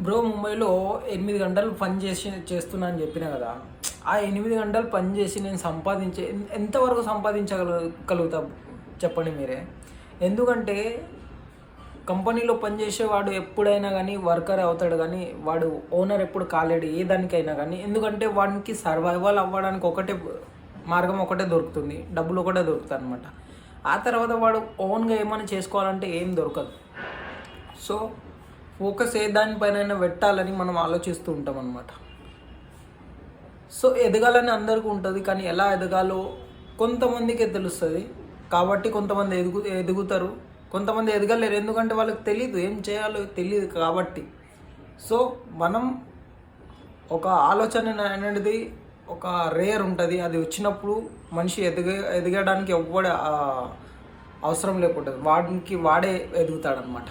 Bro ముంబైలో 8 గంటలు పని చేస్తున్నా అని చెప్పిన కదా. ఆ 8 గంటలు పని చేసి నేను ఎంతవరకు సంపాదించగలుగుతా చెప్పండి మీరే. ఎందుకంటే కంపెనీలో పనిచేసేవాడు ఎప్పుడైనా కానీ వర్కర్ అవుతాడు, కానీ వాడు ఓనర్ ఎప్పుడు కాలేడు ఏ దానికైనా కానీ. ఎందుకంటే వాడికి సర్వైవల్ అవ్వడానికి మార్గం ఒకటే దొరుకుతుంది, డబ్బులు ఒకటే దొరుకుతాయి అనమాట. ఆ తర్వాత వాడు ఓన్గా ఏమైనా చేసుకోవాలంటే ఏం దొరకదు. సో ఫోకస్ ఏ దానిపైన పెట్టాలని మనం ఆలోచిస్తూ ఉంటాం అన్నమాట. సో ఎదగాలని అందరికీ ఉంటుంది, కానీ ఎలా ఎదగాలో కొంతమందికే తెలుస్తుంది. కాబట్టి కొంతమంది ఎదుగుతారు, కొంతమంది ఎదగలేరు. ఎందుకంటే వాళ్ళకి తెలియదు, ఏం చేయాలో తెలియదు కాబట్టి. సో మనం ఒక ఆలోచన అనేది ఒక రేర్ ఉంటుంది, అది వచ్చినప్పుడు మనిషి ఎదగడానికి ఎవ్వడే అవసరం లేకుంటుంది, వాడికి వాడే ఎదుగుతాడనమాట.